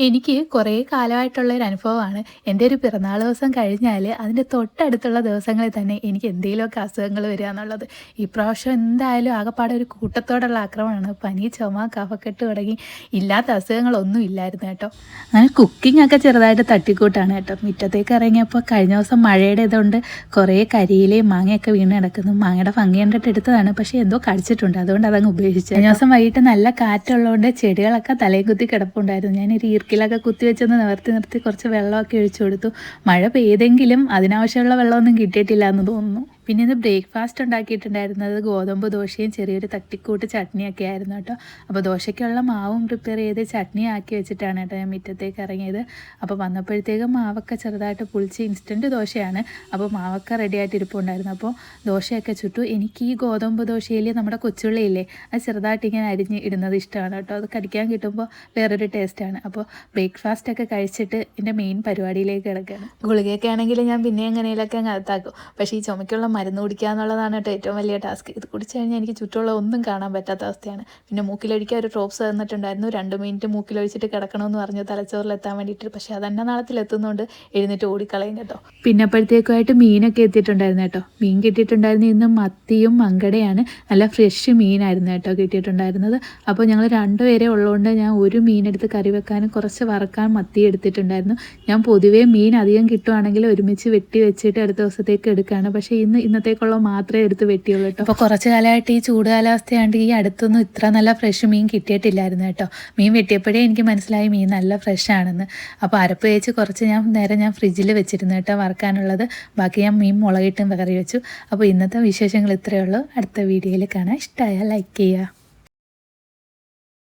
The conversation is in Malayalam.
എനിക്ക് കുറേ കാലമായിട്ടുള്ള ഒരു അനുഭവമാണ്. എൻ്റെ ഒരു പിറന്നാൾ ദിവസം കഴിഞ്ഞാൽ അതിൻ്റെ തൊട്ടടുത്തുള്ള ദിവസങ്ങളിൽ തന്നെ എനിക്ക് എന്തെങ്കിലുമൊക്കെ അസുഖങ്ങൾ വരിക എന്നുള്ളത്. ഇപ്രാവശ്യം എന്തായാലും ആകപ്പാടെ ഒരു കൂട്ടത്തോടുള്ള ആക്രമണമാണ്. പനി, ചുമ, കഫക്കെട്ട് തുടങ്ങി ഇല്ലാത്ത അസുഖങ്ങളൊന്നും ഇല്ലായിരുന്നു കേട്ടോ. അങ്ങനെ കുക്കിംഗ് ഒക്കെ ചെറുതായിട്ട് തട്ടിക്കൂട്ടാണ് കേട്ടോ. മുറ്റത്തേക്ക് ഇറങ്ങിയപ്പോൾ കഴിഞ്ഞ ദിവസം മഴയുടെ ഇതുകൊണ്ട് കുറേ കരിയിലയും മാങ്ങയൊക്കെ വീണ് കിടക്കുന്നു. മാങ്ങയുടെ ഭംഗി കണ്ടിട്ട് എടുത്തതാണ്, പക്ഷേ എന്തോ കടിച്ചിട്ടുണ്ട്, അതുകൊണ്ട് അതങ്ങ് ഉപേക്ഷിച്ചു. കഴിഞ്ഞ ദിവസം വൈകിട്ട് നല്ല കാറ്റുള്ളതുകൊണ്ട് ചെടികളൊക്കെ തലയും കുത്തി കിടപ്പുണ്ടായിരുന്നു. ഞാനൊരു ഈർക്കിലൊക്കെ കുത്തി വെച്ചൊന്ന് നിർത്തി കുറച്ച് വെള്ളമൊക്കെ ഒഴിച്ചു കൊടുത്തു. മഴ പെയ്തെങ്കിലും അതിനാവശ്യമുള്ള വെള്ളമൊന്നും കിട്ടിയിട്ടില്ല എന്ന് തോന്നുന്നു. പിന്നെ ഇന്ന് ബ്രേക്ക്ഫാസ്റ്റ് ഉണ്ടാക്കിയിട്ടുണ്ടായിരുന്നത് ഗോതമ്പ് ദോശയും ചെറിയൊരു തട്ടിക്കൂട്ട് ചട്നിയൊക്കെ ആയിരുന്നു കേട്ടോ. അപ്പോൾ ദോശയ്ക്കുള്ള മാവും പ്രിപ്പയർ ചെയ്ത് ചട്നി ആക്കി വെച്ചിട്ടാണ് കേട്ടോ ഞാൻ മുറ്റത്തേക്ക് ഇറങ്ങിയത്. അപ്പോൾ വന്നപ്പോഴത്തേക്കും മാവൊക്കെ ചെറുതായിട്ട് പുളിച്ച് ഇൻസ്റ്റൻറ്റ് ദോശയാണ്. അപ്പോൾ മാവൊക്കെ റെഡി ആയിട്ട് ഇരിപ്പുണ്ടായിരുന്നു. അപ്പോൾ ദോശയൊക്കെ ചുട്ടു. എനിക്ക് ഈ ഗോതമ്പ് ദോശയിൽ നമ്മുടെ കൊച്ചുള്ളിയില്ലേ, അത് ചെറുതായിട്ട് ഇങ്ങനെ അരിഞ്ഞ് ഇടുന്നത് ഇഷ്ടമാണ് കേട്ടോ. അത് കടിക്കാൻ കിട്ടുമ്പോൾ വേറൊരു ടേസ്റ്റാണ്. അപ്പോൾ ബ്രേക്ക്ഫാസ്റ്റൊക്കെ കഴിച്ചിട്ട് എൻ്റെ മെയിൻ പരിപാടിയിലേക്ക് കിടക്കുകയാണ്. ഗുളികയൊക്കെ ആണെങ്കിൽ ഞാൻ പിന്നെ എങ്ങനെയൊക്കെ അകത്താക്കും. പക്ഷേ ഈ ചുമയ്ക്കുള്ള മരുന്ന് കുടിക്കുക എന്നുള്ളതാണ് കേട്ടോ ഏറ്റവും വലിയ ടാസ്ക്. ഇത് കുടിച്ചു കഴിഞ്ഞാൽ എനിക്ക് ചുറ്റുമുള്ള ഒന്നും കാണാൻ പറ്റാത്ത അവസ്ഥയാണ്. പിന്നെ മൂക്കിലൊഴിക്കാൻ ഒരു ഡ്രോപ്സ് തന്നിട്ടുണ്ടായിരുന്നു. 2 മിനിറ്റ് മൂക്കിലൊഴിച്ചിട്ട് കിടക്കണമെന്ന് പറഞ്ഞു തലച്ചോറിലെത്താൻ വേണ്ടിയിട്ട്. പക്ഷേ അതെന്നെ നാളത്തിലെത്തുന്നതുകൊണ്ട് എഴുന്നേറ്റ് ഓടിക്കളയും കേട്ടോ. പിന്നെ അപ്പോഴത്തേക്കുമായിട്ട് മീനൊക്കെ എത്തിയിട്ടുണ്ടായിരുന്നു കേട്ടോ. മീൻ കിട്ടിയിട്ടുണ്ടായിരുന്നു ഇന്ന് മത്തിയും മങ്കടയാണ്. നല്ല ഫ്രഷ് മീനായിരുന്നു കേട്ടോ കിട്ടിയിട്ടുണ്ടായിരുന്നത്. അപ്പോൾ ഞങ്ങൾ 2 പേരെ ഉള്ളതുകൊണ്ട് ഞാൻ ഒരു മീനെടുത്ത് കറി വെക്കാനും കുറച്ച് വറക്കാൻ മത്തി എടുത്തിട്ടുണ്ടായിരുന്നു. ഞാൻ പൊതുവേ മീൻ അധികം കിട്ടുവാണെങ്കിൽ ഒരുമിച്ച് വെട്ടി വെച്ചിട്ട് അടുത്ത ദിവസത്തേക്ക് എടുക്കുകയാണ്. പക്ഷേ ഇന്നത്തേക്കുള്ള മാത്രമേ എടുത്ത് വെട്ടിയുള്ളൂ കേട്ടോ. അപ്പോൾ കുറച്ച് കാലമായിട്ട് ഈ ചൂട് കാലാവസ്ഥയാണ്ട് ഈ അടുത്തൊന്നും ഇത്ര നല്ല ഫ്രഷ് മീൻ കിട്ടിയിട്ടില്ലായിരുന്നു കേട്ടോ. മീൻ വെട്ടിയപ്പോഴേ എനിക്ക് മനസ്സിലായി മീൻ നല്ല ഫ്രഷ് ആണെന്ന്. അപ്പോൾ അരപ്പ് തേച്ച് കുറച്ച് ഞാൻ ഫ്രിഡ്ജിൽ വെച്ചിരുന്നു കേട്ടോ വറക്കാനുള്ളത്. ബാക്കി ഞാൻ മീൻ മുളകിട്ടും കറി വെച്ചു. അപ്പോൾ ഇന്നത്തെ വിശേഷങ്ങൾ ഇത്രയേ ഉള്ളൂ. അടുത്ത വീഡിയോയിൽ കാണാം. ഇഷ്ടമായാൽ ലൈക്ക് ചെയ്യുക.